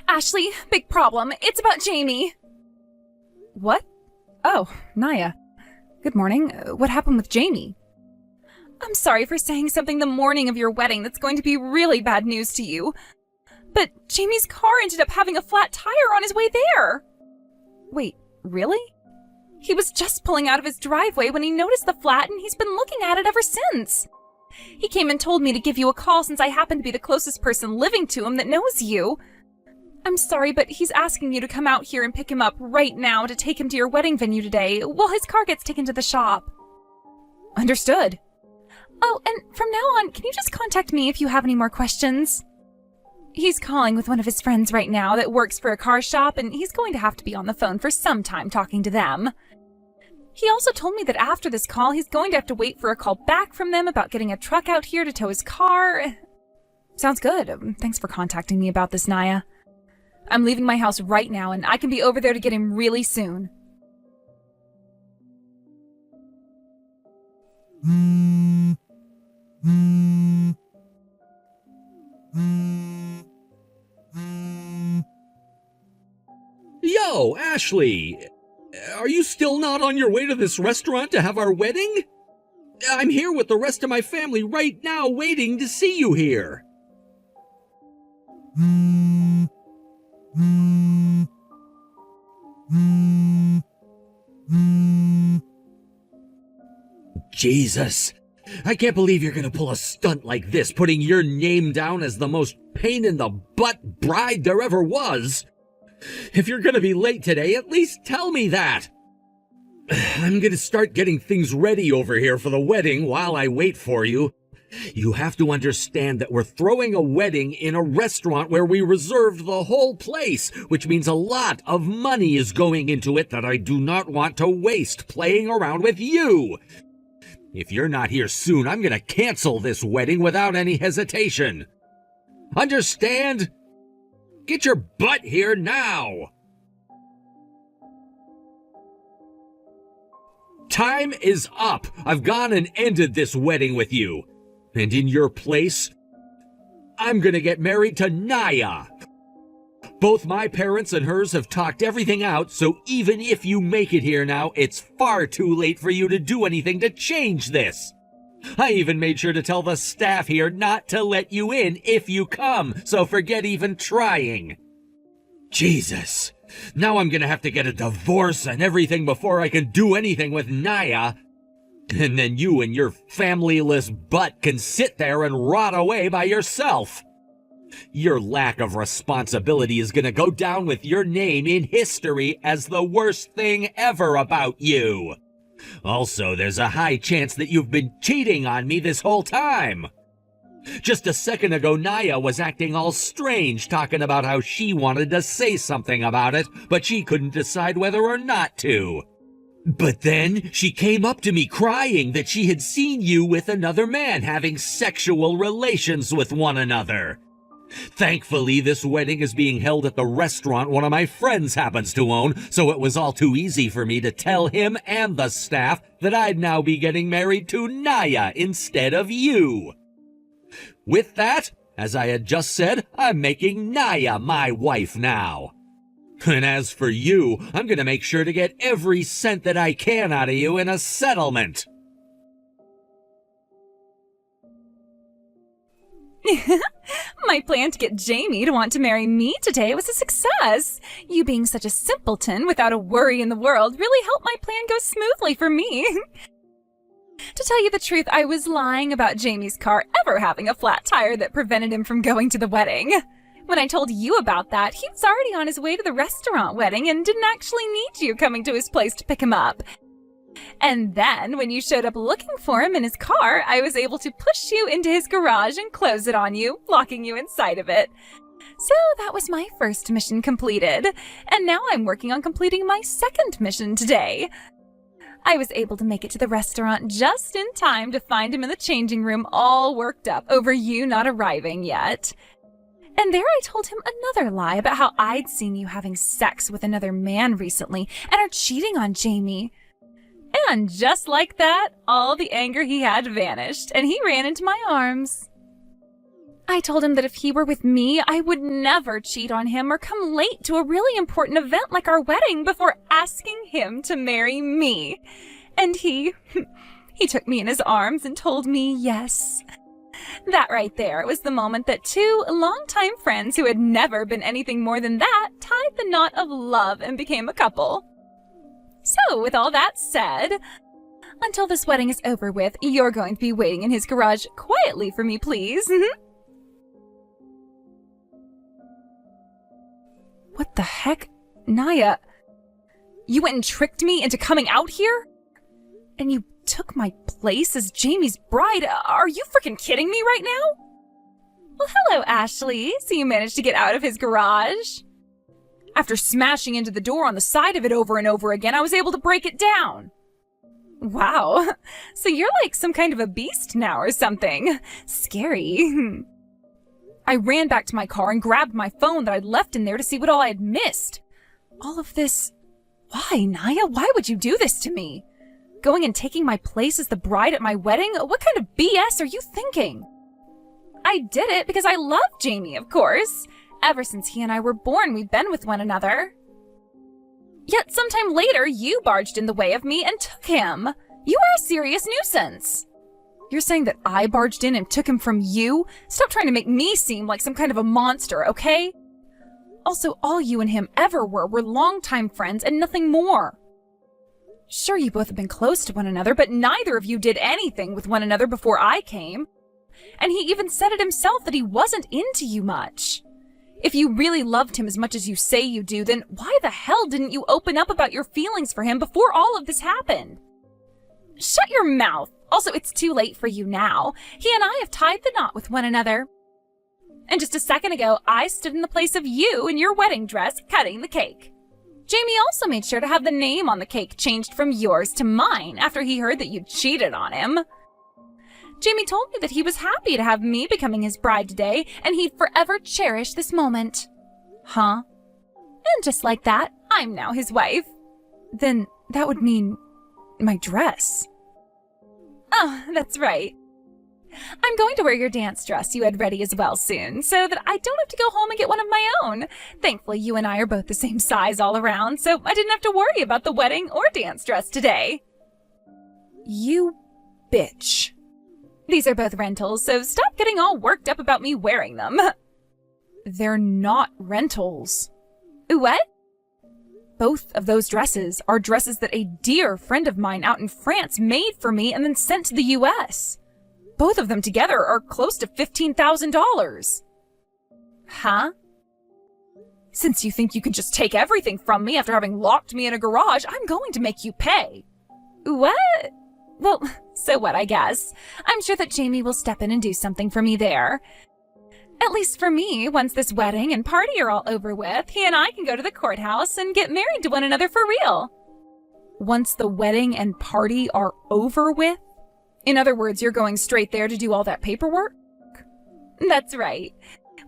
Ashley, big problem. It's about Jamie. What? Oh, Naya. Good morning. What happened with Jamie? I'm sorry for saying something the morning of your wedding that's going to be really bad news to you. But Jamie's car ended up having a flat tire on his way there. Wait, really? He was just pulling out of his driveway when he noticed the flat, and he's been looking at it ever since. He came and told me to give you a call since I happen to be the closest person living to him that knows you. I'm sorry, but he's asking you to come out here and pick him up right now to take him to your wedding venue today while his car gets taken to the shop. Understood. Oh, and from now on, can you just contact me if you have any more questions? He's calling with one of his friends right now that works for a car shop, and he's going to have to be on the phone for some time talking to them. He also told me that after this call, he's going to have to wait for a call back from them about getting a truck out here to tow his car. Sounds good. Thanks for contacting me about this, Naya. I'm leaving my house right now, and I can be over there to get him really soon. Yo, Ashley! Are you still not on your way to this restaurant to have our wedding? I'm here with the rest of my family right now waiting to see you here. Jesus, I can't believe you're gonna pull a stunt like this, putting your name down as the most pain-in-the-butt bride there ever was. If you're gonna be late today, at least tell me that. I'm gonna start getting things ready over here for the wedding while I wait for you. You have to understand that we're throwing a wedding in a restaurant where we reserved the whole place, which means a lot of money is going into it that I do not want to waste playing around with you. If you're not here soon, I'm gonna cancel this wedding without any hesitation. Understand? Get your butt here now! Time is up. I've gone and ended this wedding with you. And in your place, I'm gonna get married to Naya. Both my parents and hers have talked everything out, so even if you make it here now, it's far too late for you to do anything to change this. I even made sure to tell the staff here not to let you in if you come, so forget even trying. Jesus, now I'm gonna have to get a divorce and everything before I can do anything with Naya. And then you and your familyless butt can sit there and rot away by yourself. Your lack of responsibility is gonna go down with your name in history as the worst thing ever about you. Also, there's a high chance that you've been cheating on me this whole time. Just a second ago, Naya was acting all strange, talking about how she wanted to say something about it, but she couldn't decide whether or not to. But then she came up to me crying that she had seen you with another man having sexual relations with one another. Thankfully, this wedding is being held at the restaurant one of my friends happens to own, so it was all too easy for me to tell him and the staff that I'd now be getting married to Naya instead of you. With that, as I had just said, I'm making Naya my wife now. And as for you, I'm gonna make sure to get every cent that I can out of you in a settlement. My plan to get Jamie to want to marry me today was a success. You being such a simpleton without a worry in the world really helped my plan go smoothly for me. To tell you the truth, I was lying about Jamie's car ever having a flat tire that prevented him from going to the wedding. When I told you about that, he was already on his way to the restaurant wedding and didn't actually need you coming to his place to pick him up. And then, when you showed up looking for him in his car, I was able to push you into his garage and close it on you, locking you inside of it. So that was my first mission completed, and now I'm working on completing my second mission today. I was able to make it to the restaurant just in time to find him in the changing room all worked up over you not arriving yet. And there I told him another lie about how I'd seen you having sex with another man recently and are cheating on Jamie. And just like that, all the anger he had vanished, and he ran into my arms. I told him that if he were with me, I would never cheat on him or come late to a really important event like our wedding before asking him to marry me. And he took me in his arms and told me yes. That right there was the moment that two longtime friends who had never been anything more than that tied the knot of love and became a couple. So, with all that said, until this wedding is over with, you're going to be waiting in his garage quietly for me, please. What the heck? Naya, you went and tricked me into coming out here? And you took my place as Jamie's bride? Are you freaking kidding me right now? Well, hello, Ashley. So you managed to get out of his garage? After smashing into the door on the side of it over and over again, I was able to break it down. Wow. So you're like some kind of a beast now or something. Scary. I ran back to my car and grabbed my phone that I'd left in there to see what all I had missed. All of this... Why, Naya? Why would you do this to me? Going and taking my place as the bride at my wedding? What kind of BS are you thinking? I did it because I love Jamie, of course. Ever since he and I were born, we've been with one another. Yet sometime later, you barged in the way of me and took him. You are a serious nuisance. You're saying that I barged in and took him from you? Stop trying to make me seem like some kind of a monster, okay? Also, all you and him ever were longtime friends and nothing more. Sure, you both have been close to one another, but neither of you did anything with one another before I came. And he even said it himself that he wasn't into you much. If you really loved him as much as you say you do, then why the hell didn't you open up about your feelings for him before all of this happened? Shut your mouth. Also, it's too late for you now. He and I have tied the knot with one another. And just a second ago, I stood in the place of you in your wedding dress cutting the cake. Jamie also made sure to have the name on the cake changed from yours to mine after he heard that you cheated on him. Jamie told me that he was happy to have me becoming his bride today, and he'd forever cherish this moment. Huh? And just like that, I'm now his wife. Then that would mean my dress. Oh, that's right. I'm going to wear your dance dress you had ready as well soon, so that I don't have to go home and get one of my own. Thankfully, you and I are both the same size all around, so I didn't have to worry about the wedding or dance dress today. You bitch. These are both rentals, so stop getting all worked up about me wearing them. They're not rentals. What? Both of those dresses are dresses that a dear friend of mine out in France made for me and then sent to the US. Both of them together are close to $15,000. Huh? Since you think you can just take everything from me after having locked me in a garage, I'm going to make you pay. What? Well, so what, I guess. I'm sure that Jamie will step in and do something for me there. At least for me, once this wedding and party are all over with, he and I can go to the courthouse and get married to one another for real. Once the wedding and party are over with? In other words, you're going straight there to do all that paperwork? That's right.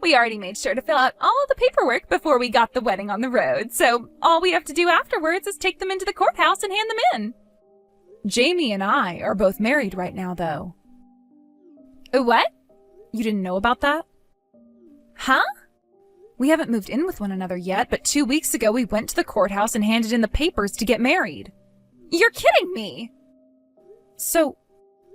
We already made sure to fill out all the paperwork before we got the wedding on the road, so all we have to do afterwards is take them into the courthouse and hand them in. Jamie and I are both married right now, though. What? You didn't know about that? Huh? We haven't moved in with one another yet, but 2 weeks ago we went to the courthouse and handed in the papers to get married. You're kidding me! So,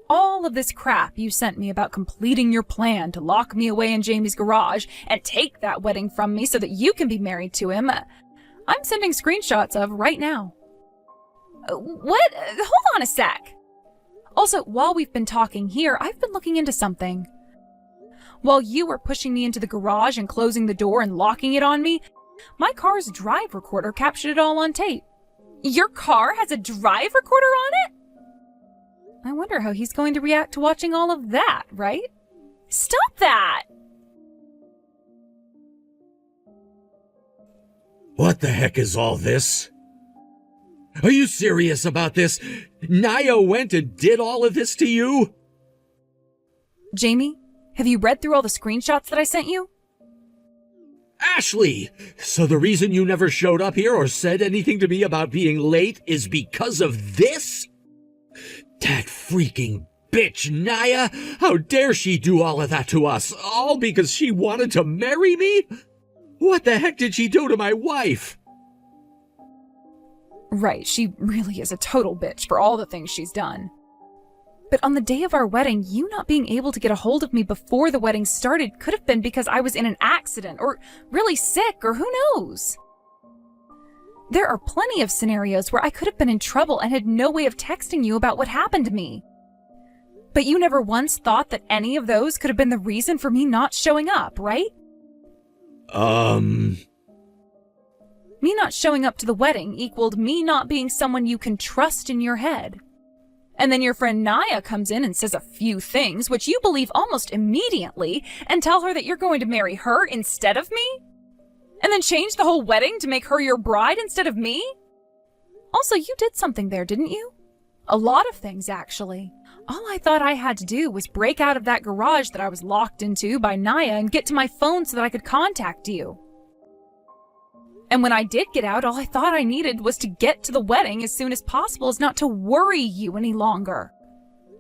all of this crap you sent me about completing your plan to lock me away in Jamie's garage and take that wedding from me so that you can be married to him, I'm sending screenshots of right now. What? Hold on a sec. Also, while we've been talking here, I've been looking into something. While you were pushing me into the garage and closing the door and locking it on me, my car's drive recorder captured it all on tape. Your car has a drive recorder on it? I wonder how he's going to react to watching all of that, right? Stop that! What the heck is all this? Are you serious about this? Naya went and did all of this to you? Jamie, have you read through all the screenshots that I sent you? Ashley! So the reason you never showed up here or said anything to me about being late is because of this? That freaking bitch, Naya! How dare she do all of that to us, all because she wanted to marry me? What the heck did she do to my wife? Right, she really is a total bitch for all the things she's done. But on the day of our wedding, you not being able to get a hold of me before the wedding started could have been because I was in an accident or really sick or who knows. There are plenty of scenarios where I could have been in trouble and had no way of texting you about what happened to me. But you never once thought that any of those could have been the reason for me not showing up, right? Me not showing up to the wedding equaled me not being someone you can trust in your head. And then your friend Naya comes in and says a few things which you believe almost immediately and tell her that you're going to marry her instead of me? And then change the whole wedding to make her your bride instead of me? Also, you did something there, didn't you? A lot of things, actually. All I thought I had to do was break out of that garage that I was locked into by Naya and get to my phone so that I could contact you. And when I did get out, all I thought I needed was to get to the wedding as soon as possible, as not to worry you any longer.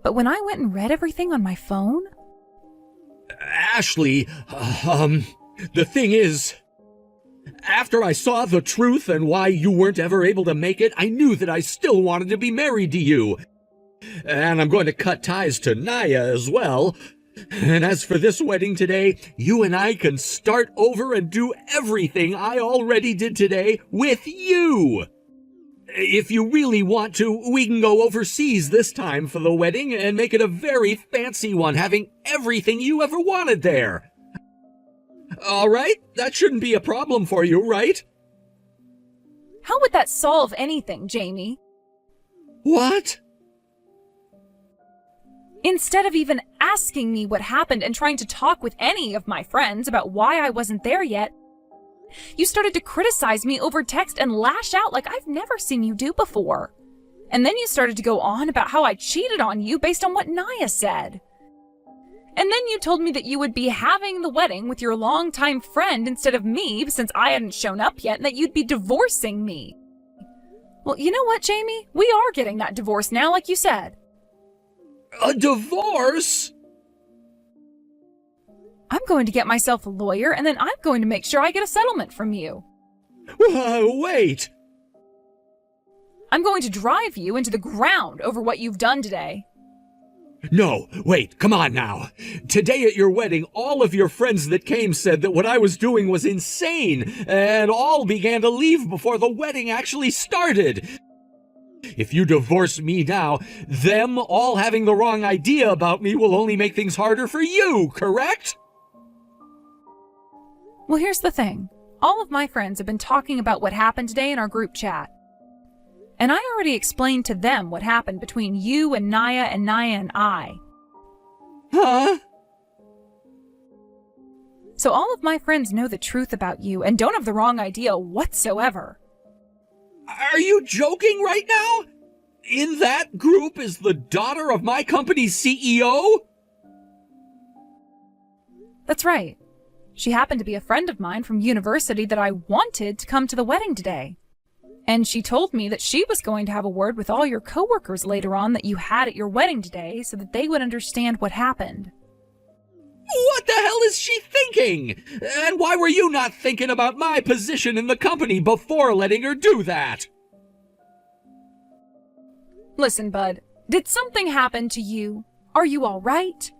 But when I went and read everything on my phone... Ashley, the thing is, after I saw the truth and why you weren't ever able to make it, I knew that I still wanted to be married to you. And I'm going to cut ties to Naya as well. And as for this wedding today, you and I can start over and do everything I already did today with you. If you really want to, we can go overseas this time for the wedding and make it a very fancy one, having everything you ever wanted there. All right? That shouldn't be a problem for you, right? How would that solve anything, Jamie? What? Instead of even asking me what happened and trying to talk with any of my friends about why I wasn't there yet, you started to criticize me over text and lash out like I've never seen you do before. And then you started to go on about how I cheated on you based on what Naya said. And then you told me that you would be having the wedding with your longtime friend instead of me since I hadn't shown up yet, and that you'd be divorcing me. Well, you know what, Jamie? We are getting that divorce now, like you said. A divorce? I'm going to get myself a lawyer, and then I'm going to make sure I get a settlement from you. Wait! I'm going to drive you into the ground over what you've done today. No, wait, come on now. Today at your wedding, all of your friends that came said that what I was doing was insane, and all began to leave before the wedding actually started. If you divorce me now, them all having the wrong idea about me will only make things harder for you, correct? Well, here's the thing. All of my friends have been talking about what happened today in our group chat. And I already explained to them what happened between you and Naya and I. Huh? So all of my friends know the truth about you and don't have the wrong idea whatsoever. Are you joking right now? In that group is the daughter of my company's CEO? That's right. She happened to be a friend of mine from university that I wanted to come to the wedding today. And she told me that she was going to have a word with all your coworkers later on that you had at your wedding today so that they would understand what happened. What the hell is she thinking? And why were you not thinking about my position in the company before letting her do that? Listen, bud, did something happen to you? Are you all right?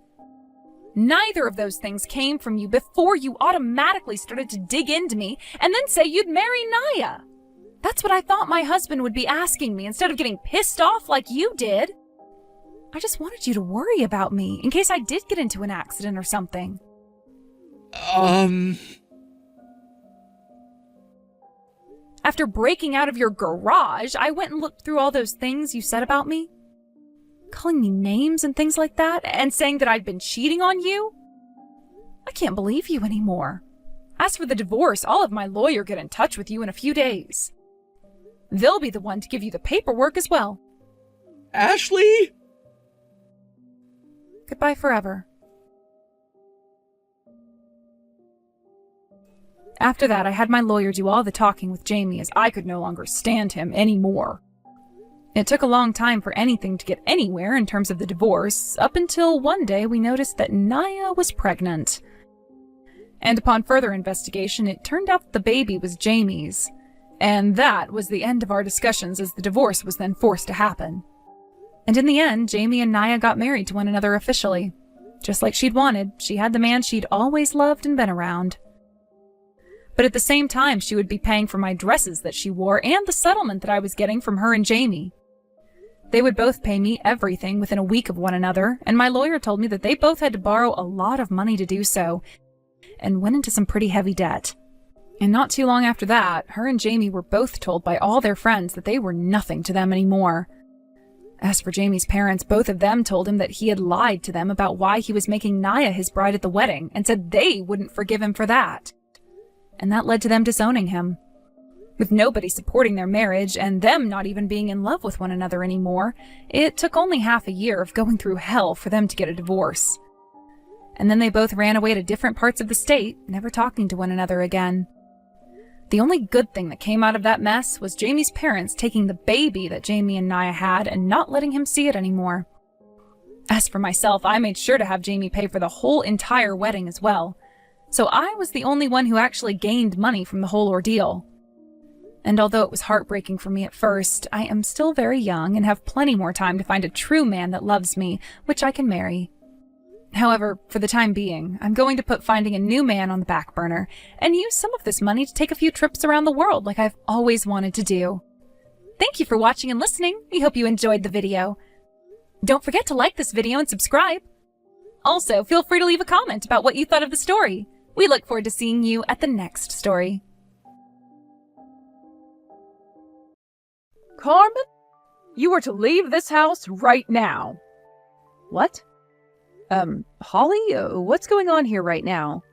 Neither of those things came from you before you automatically started to dig into me and then say you'd marry Naya. That's what I thought my husband would be asking me instead of getting pissed off like you did. I just wanted you to worry about me in case I did get into an accident or something. After breaking out of your garage, I went and looked through all those things you said about me. Calling me names and things like that, and saying that I'd been cheating on you. I can't believe you anymore. As for the divorce, I'll have my lawyer get in touch with you in a few days. They'll be the one to give you the paperwork as well. Ashley? Goodbye forever. After that, I had my lawyer do all the talking with Jamie as I could no longer stand him anymore. It took a long time for anything to get anywhere in terms of the divorce, up until one day we noticed that Naya was pregnant. And upon further investigation, it turned out that the baby was Jamie's. And that was the end of our discussions, as the divorce was then forced to happen. And in the end, Jamie and Naya got married to one another officially. Just like she'd wanted, she had the man she'd always loved and been around. But at the same time, she would be paying for my dresses that she wore and the settlement that I was getting from her and Jamie. They would both pay me everything within a week of one another, and my lawyer told me that they both had to borrow a lot of money to do so, and went into some pretty heavy debt. And not too long after that, her and Jamie were both told by all their friends that they were nothing to them anymore. As for Jamie's parents, both of them told him that he had lied to them about why he was making Naya his bride at the wedding, and said they wouldn't forgive him for that. And that led to them disowning him. With nobody supporting their marriage, and them not even being in love with one another anymore, it took only half a year of going through hell for them to get a divorce. And then they both ran away to different parts of the state, never talking to one another again. The only good thing that came out of that mess was Jamie's parents taking the baby that Jamie and Naya had and not letting him see it anymore. As for myself, I made sure to have Jamie pay for the whole entire wedding as well. So I was the only one who actually gained money from the whole ordeal. And although it was heartbreaking for me at first, I am still very young and have plenty more time to find a true man that loves me, which I can marry. However, for the time being, I'm going to put finding a new man on the back burner and use some of this money to take a few trips around the world like I've always wanted to do. Thank you for watching and listening. We hope you enjoyed the video. Don't forget to like this video and subscribe. Also, feel free to leave a comment about what you thought of the story. We look forward to seeing you at the next story. Carmen, you are to leave this house right now. What? Holly, what's going on here right now?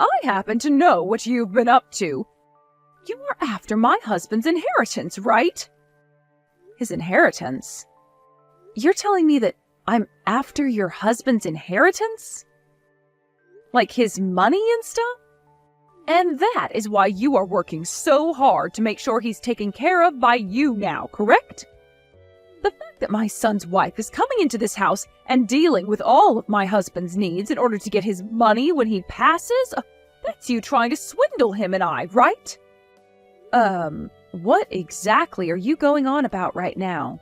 I happen to know what you've been up to. You are after my husband's inheritance, right? His inheritance? You're telling me that I'm after your husband's inheritance? Like his money and stuff? And that is why you are working so hard to make sure he's taken care of by you now, correct? The fact that my son's wife is coming into this house and dealing with all of my husband's needs in order to get his money when he passes, that's you trying to swindle him and I, right? What exactly are you going on about right now?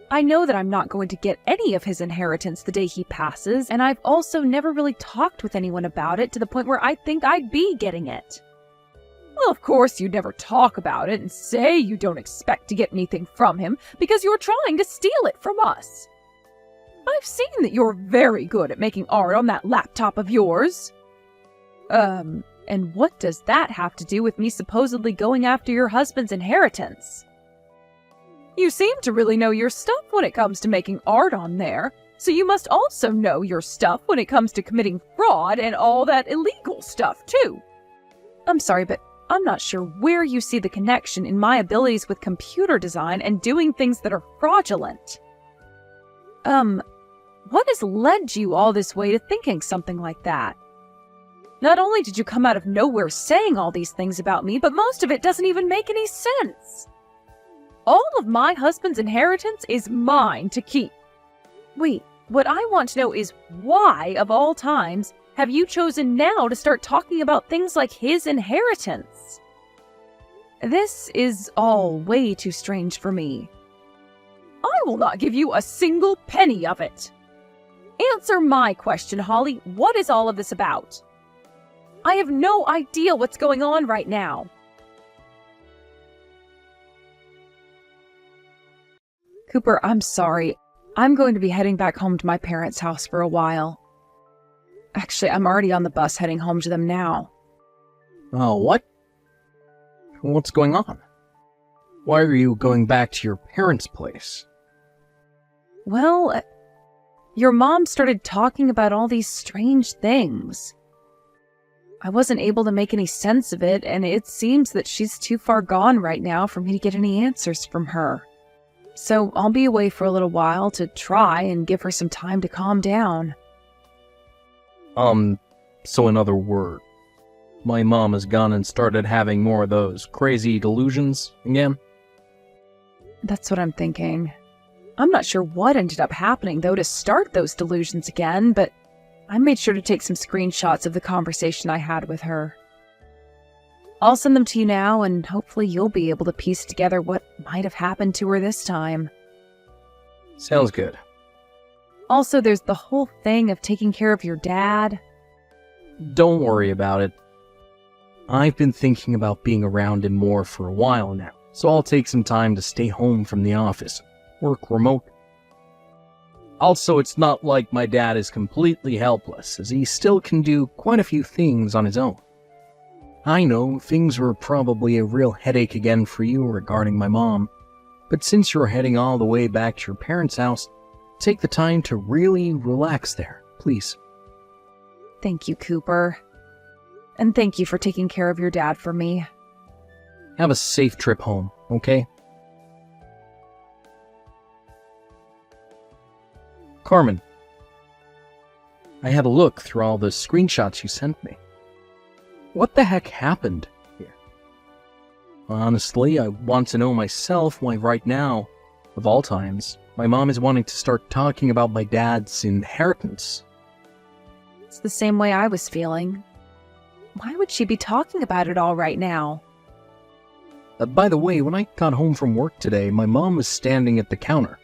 I know that I'm not going to get any of his inheritance the day he passes, and I've also never really talked with anyone about it to the point where I think I'd be getting it. Well, of course you'd never talk about it and say you don't expect to get anything from him because you're trying to steal it from us. I've seen that you're very good at making art on that laptop of yours. And what does that have to do with me supposedly going after your husband's inheritance? You seem to really know your stuff when it comes to making art on there, so you must also know your stuff when it comes to committing fraud and all that illegal stuff, too. I'm sorry, but I'm not sure where you see the connection in my abilities with computer design and doing things that are fraudulent. What has led you all this way to thinking something like that? Not only did you come out of nowhere saying all these things about me, but most of it doesn't even make any sense. All of my husband's inheritance is mine to keep. Wait, what I want to know is why, of all times, have you chosen now to start talking about things like his inheritance? This is all way too strange for me. I will not give you a single penny of it. Answer my question, Holly. What is all of this about? I have no idea what's going on right now. Cooper, I'm sorry. I'm going to be heading back home to my parents' house for a while. Actually, I'm already on the bus heading home to them now. Oh, what? What's going on? Why are you going back to your parents' place? Well, your mom started talking about all these strange things. I wasn't able to make any sense of it, and it seems that she's too far gone right now for me to get any answers from her. So I'll be away for a little while to try and give her some time to calm down. So in other words, my mom has gone and started having more of those crazy delusions again? That's what I'm thinking. I'm not sure what ended up happening, though, to start those delusions again, but I made sure to take some screenshots of the conversation I had with her. I'll send them to you now, and hopefully you'll be able to piece together what might have happened to her this time. Sounds good. Also, there's the whole thing of taking care of your dad. Don't worry about it. I've been thinking about being around him more for a while now, so I'll take some time to stay home from the office, work remote. Also, it's not like my dad is completely helpless, as he still can do quite a few things on his own. I know things were probably a real headache again for you regarding my mom, but since you're heading all the way back to your parents' house, take the time to really relax there, please. Thank you, Cooper. And thank you for taking care of your dad for me. Have a safe trip home, okay? Carmen, I had a look through all the screenshots you sent me. What the heck happened here? Honestly, I want to know myself why right now, of all times, my mom is wanting to start talking about my dad's inheritance. It's the same way I was feeling. Why would she be talking about it all right now? By the way, when I got home from work today, my mom was standing at the counter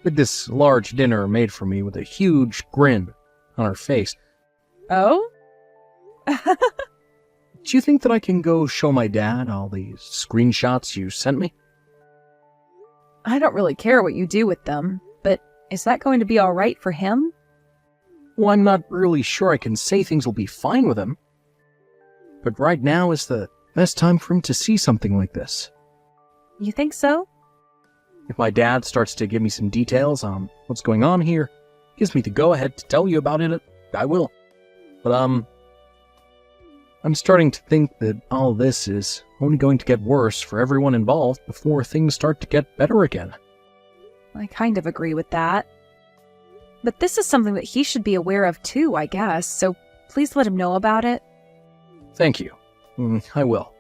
with this large dinner made for me with a huge grin on her face. Oh? Do you think that I can go show my dad all these screenshots you sent me? I don't really care what you do with them, but is that going to be all right for him? Well, I'm not really sure I can say things will be fine with him. But right now is the best time for him to see something like this. You think so? If my dad starts to give me some details on what's going on here, gives me the go-ahead to tell you about it, I will. But, I'm starting to think that all this is only going to get worse for everyone involved before things start to get better again. I kind of agree with that. But this is something that he should be aware of too, I guess, so please let him know about it. Thank you. I will.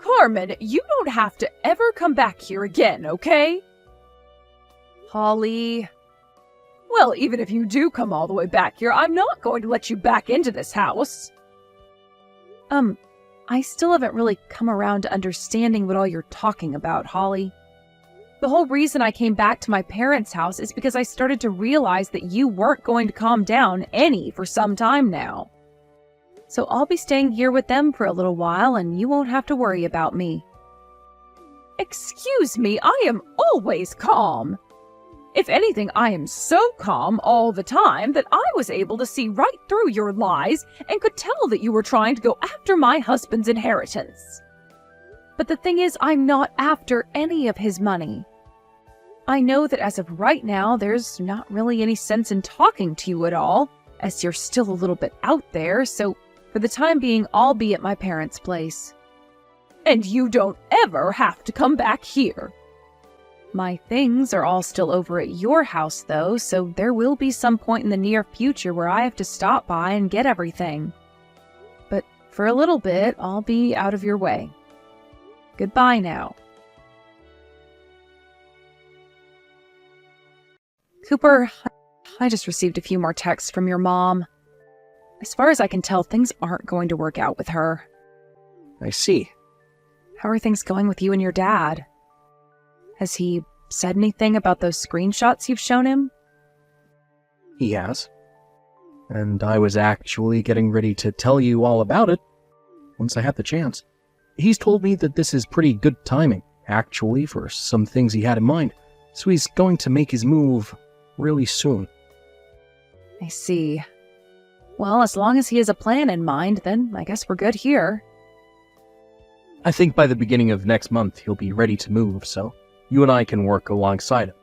Carmen, you don't have to ever come back here again, okay? Holly. Well, even if you do come all the way back here, I'm not going to let you back into this house. I still haven't really come around to understanding what all you're talking about, Holly. The whole reason I came back to my parents' house is because I started to realize that you weren't going to calm down any for some time now. So I'll be staying here with them for a little while, and you won't have to worry about me. Excuse me, I am always calm. If anything, I am so calm all the time that I was able to see right through your lies and could tell that you were trying to go after my husband's inheritance. But the thing is, I'm not after any of his money. I know that as of right now, there's not really any sense in talking to you at all, as you're still a little bit out there, so for the time being, I'll be at my parents' place. And you don't ever have to come back here. My things are all still over at your house, though, so there will be some point in the near future where I have to stop by and get everything. But for a little bit, I'll be out of your way. Goodbye now. Cooper, I just received a few more texts from your mom. As far as I can tell, things aren't going to work out with her. I see. How are things going with you and your dad? Has he said anything about those screenshots you've shown him? He has. And I was actually getting ready to tell you all about it once I had the chance. He's told me that this is pretty good timing, actually, for some things he had in mind, so he's going to make his move really soon. I see. Well, as long as he has a plan in mind, then I guess we're good here. I think by the beginning of next month he'll be ready to move, so you and I can work alongside him.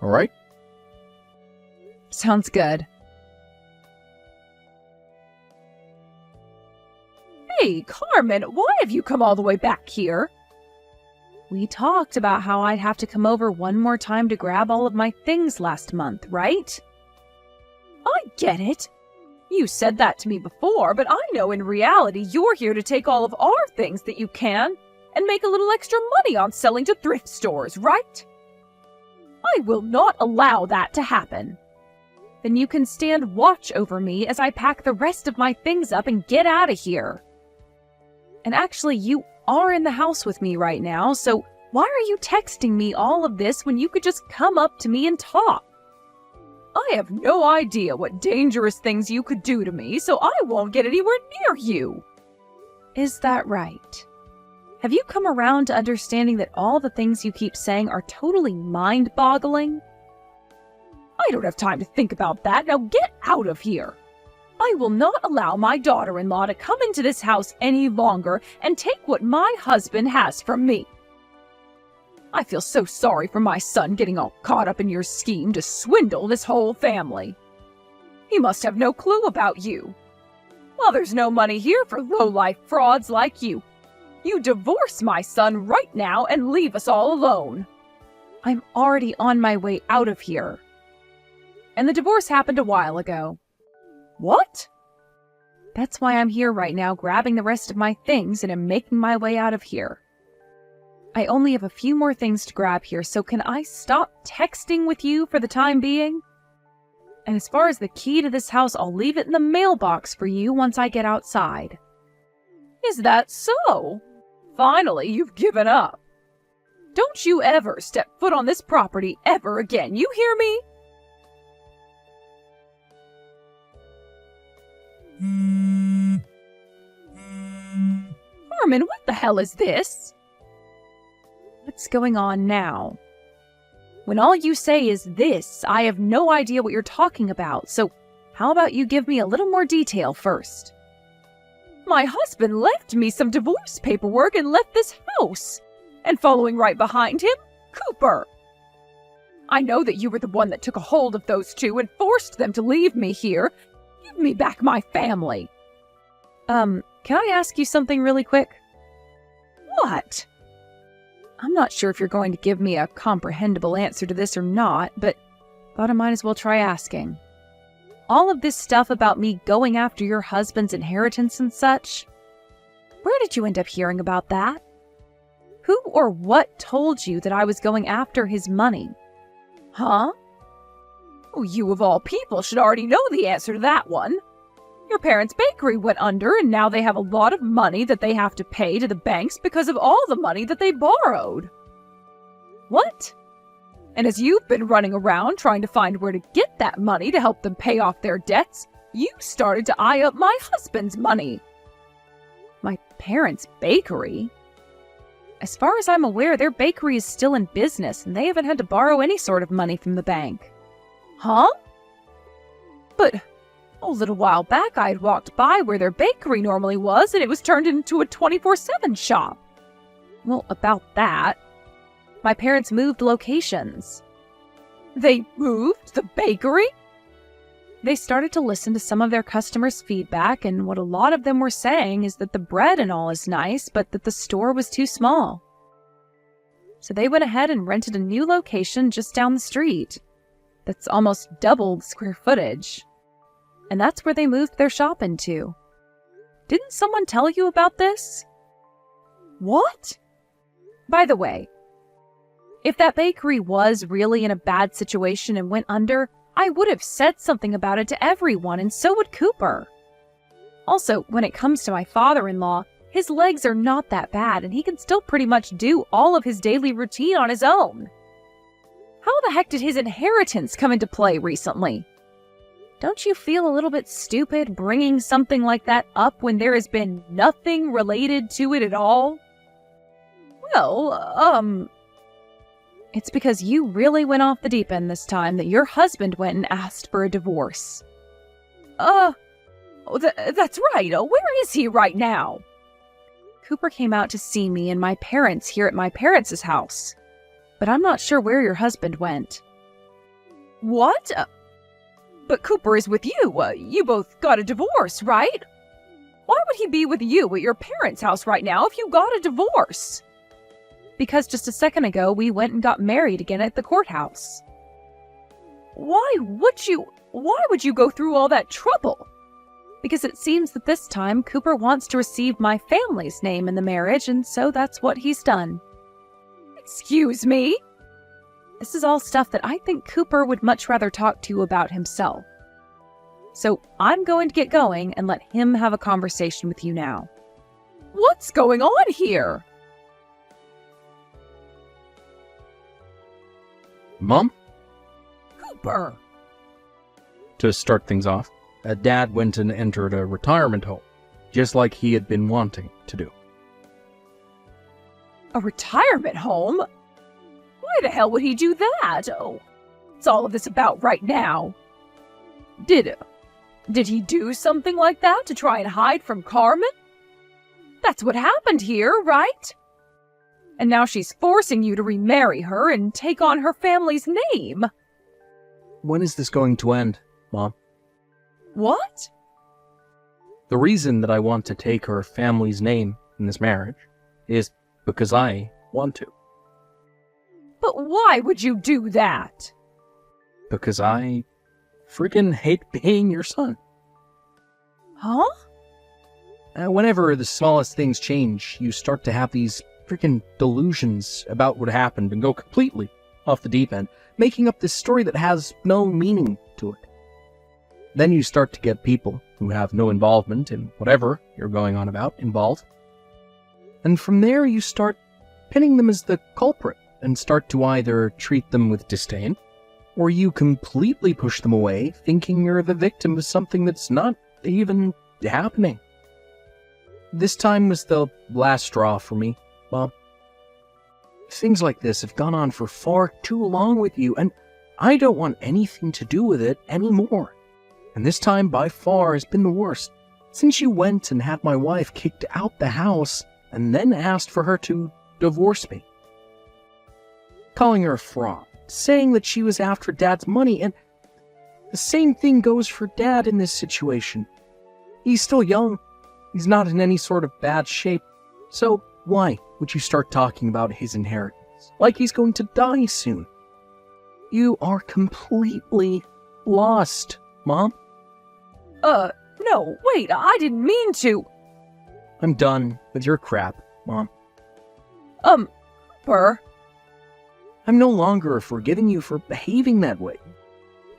All right? Sounds good. Hey, Carmen, why have you come all the way back here? We talked about how I'd have to come over one more time to grab all of my things last month, right? I get it. You said that to me before, but I know in reality you're here to take all of our things that you can, and make a little extra money on selling to thrift stores, right? I will not allow that to happen. Then you can stand watch over me as I pack the rest of my things up and get out of here. And actually, you are in the house with me right now, so why are you texting me all of this when you could just come up to me and talk? I have no idea what dangerous things you could do to me, so I won't get anywhere near you. Is that right? Have you come around to understanding that all the things you keep saying are totally mind-boggling? I don't have time to think about that. Now get out of here. I will not allow my daughter-in-law to come into this house any longer and take what my husband has from me. I feel so sorry for my son getting all caught up in your scheme to swindle this whole family. He must have no clue about you. Well, there's no money here for low-life frauds like you. You divorce my son right now and leave us all alone. I'm already on my way out of here. And the divorce happened a while ago. What? That's why I'm here right now, grabbing the rest of my things and am making my way out of here. I only have a few more things to grab here, so can I stop texting with you for the time being? And as far as the key to this house, I'll leave it in the mailbox for you once I get outside. Is that so? Finally, you've given up. Don't you ever step foot on this property ever again, you hear me? Harmon, what the hell is this? What's going on now? When all you say is this, I have no idea what you're talking about, so how about you give me a little more detail first? My husband left me some divorce paperwork and left this house. And following right behind him, Cooper. I know that you were the one that took a hold of those two and forced them to leave me here. Give me back my family. Can I ask you something really quick? What? I'm not sure if you're going to give me a comprehensible answer to this or not, but thought I might as well try asking. All of this stuff about me going after your husband's inheritance and such, where did you end up hearing about that? Who or what told you that I was going after his money? Huh? Oh, you of all people should already know the answer to that one. Your parents' bakery went under, and now they have a lot of money that they have to pay to the banks because of all the money that they borrowed. What? And as you've been running around trying to find where to get that money to help them pay off their debts, you started to eye up my husband's money. My parents' bakery? As far as I'm aware, their bakery is still in business, and they haven't had to borrow any sort of money from the bank. Huh? But a little while back, I had walked by where their bakery normally was, and it was turned into a 24/7 shop. Well, about that. My parents moved locations. They moved the bakery? They started to listen to some of their customers' feedback, and what a lot of them were saying is that the bread and all is nice, but that the store was too small. So they went ahead and rented a new location just down the street. That's almost double the square footage. And that's where they moved their shop into. Didn't someone tell you about this? What? By the way, if that bakery was really in a bad situation and went under, I would have said something about it to everyone, and so would Cooper. Also, when it comes to my father-in-law, his legs are not that bad, and he can still pretty much do all of his daily routine on his own. How the heck did his inheritance come into play recently? Don't you feel a little bit stupid bringing something like that up when there has been nothing related to it at all? Well, it's because you really went off the deep end this time that your husband went and asked for a divorce. That's right. Where is he right now? Cooper came out to see me and my parents here at my parents' house. But I'm not sure where your husband went. What? But Cooper is with you. You both got a divorce, right? Why would he be with you at your parents' house right now if you got a divorce? Because just a second ago, we went and got married again at the courthouse. Why would you go through all that trouble? because it seems that this time Cooper wants to receive my family's name in the marriage, and so that's what he's done. Excuse me? This is all stuff that I think Cooper would much rather talk to you about himself. So I'm going to get going and let him have a conversation with you now. What's going on here? Mom? Cooper! To start things off, Dad went and entered a retirement home, just like he had been wanting to do. A retirement home? Why the hell would he do that? Oh, what's all of this about right now? Did he do something like that to try and hide from Carmen? That's what happened here, right? And now she's forcing you to remarry her and take on her family's name. When is this going to end, Mom? What? The reason that I want to take her family's name in this marriage is because I want to. But why would you do that? Because I freaking hate being your son. Huh? Whenever the smallest things change, you start to have these freaking delusions about what happened and go completely off the deep end, making up this story that has no meaning to it. Then you start to get people who have no involvement in whatever you're going on about involved. And from there you start pinning them as the culprit and start to either treat them with disdain, or you completely push them away thinking you're the victim of something that's not even happening. This time was the last straw for me, Mom. Things like this have gone on for far too long with you, and I don't want anything to do with it anymore. And this time, by far, has been the worst, since you went and had my wife kicked out the house and then asked for her to divorce me. Calling her a fraud, saying that she was after Dad's money, and the same thing goes for Dad in this situation. He's still young. He's not in any sort of bad shape. So why would you start talking about his inheritance like he's going to die soon? You are completely lost, Mom. No, wait, I didn't mean to. I'm done with your crap, Mom. Cooper. I'm no longer forgiving you for behaving that way.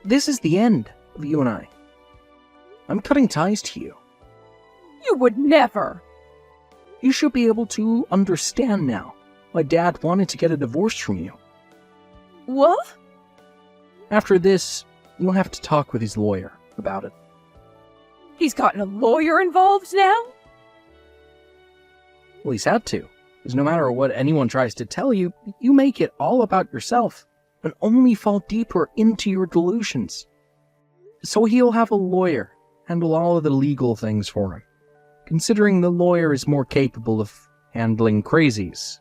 This is the end of you and I. I'm cutting ties to you. You would never. You should be able to understand now why Dad wanted to get a divorce from you. What? After this, you'll have to talk with his lawyer about it. He's gotten a lawyer involved now? Well, he's had to, because no matter what anyone tries to tell you, you make it all about yourself and only fall deeper into your delusions. So he'll have a lawyer handle all of the legal things for him, considering the lawyer is more capable of handling crazies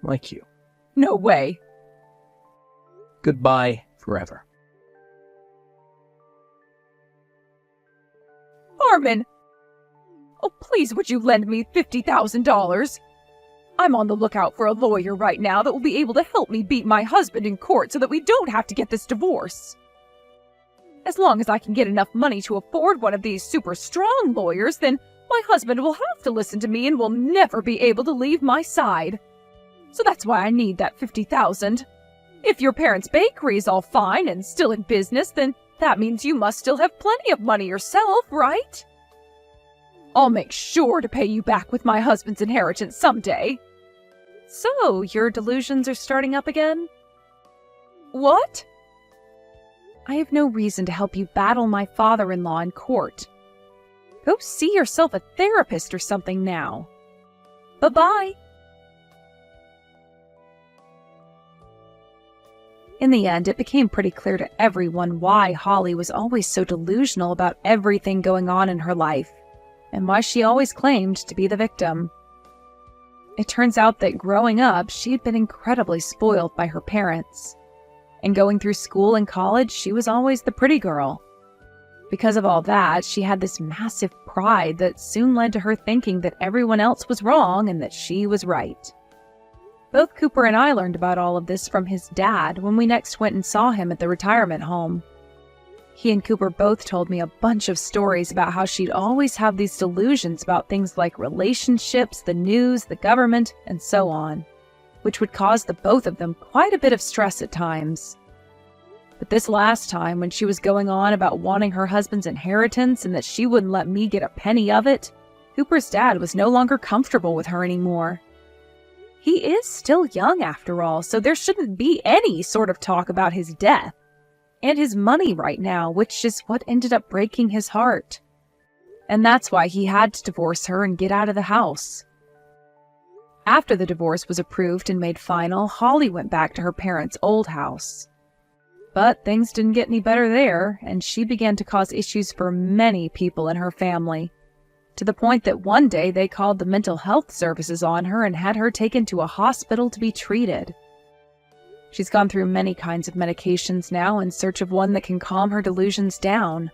like you. No way. Goodbye forever. Carmen! Oh, please would you lend me $50,000? I'm on the lookout for a lawyer right now that will be able to help me beat my husband in court so that we don't have to get this divorce. As long as I can get enough money to afford one of these super strong lawyers, then my husband will have to listen to me and will never be able to leave my side. So that's why I need that $50,000. If your parents' bakery is all fine and still in business, then that means you must still have plenty of money yourself, right? I'll make sure to pay you back with my husband's inheritance someday. So, your delusions are starting up again? What? I have no reason to help you battle my father-in-law in court. Go see yourself a therapist or something now. Bye-bye. In the end, it became pretty clear to everyone why Holly was always so delusional about everything going on in her life, and why she always claimed to be the victim. It turns out that growing up, she had been incredibly spoiled by her parents. And going through school and college, she was always the pretty girl. Because of all that, she had this massive pride that soon led to her thinking that everyone else was wrong and that she was right. Both Cooper and I learned about all of this from his dad when we next went and saw him at the retirement home. He and Cooper both told me a bunch of stories about how she'd always have these delusions about things like relationships, the news, the government, and so on, which would cause the both of them quite a bit of stress at times. But this last time, when she was going on about wanting her husband's inheritance and that she wouldn't let me get a penny of it, Cooper's dad was no longer comfortable with her anymore. He is still young after all, so there shouldn't be any sort of talk about his death and his money right now, which is what ended up breaking his heart. And that's why he had to divorce her and get out of the house. After the divorce was approved and made final, Holly went back to her parents' old house. But things didn't get any better there, and she began to cause issues for many people in her family, to the point that one day they called the mental health services on her and had her taken to a hospital to be treated. She's gone through many kinds of medications now in search of one that can calm her delusions down,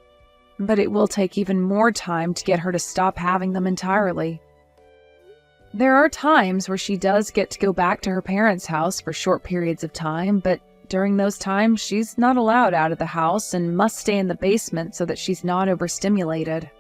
but it will take even more time to get her to stop having them entirely. There are times where she does get to go back to her parents' house for short periods of time, but during those times she's not allowed out of the house and must stay in the basement so that she's not overstimulated.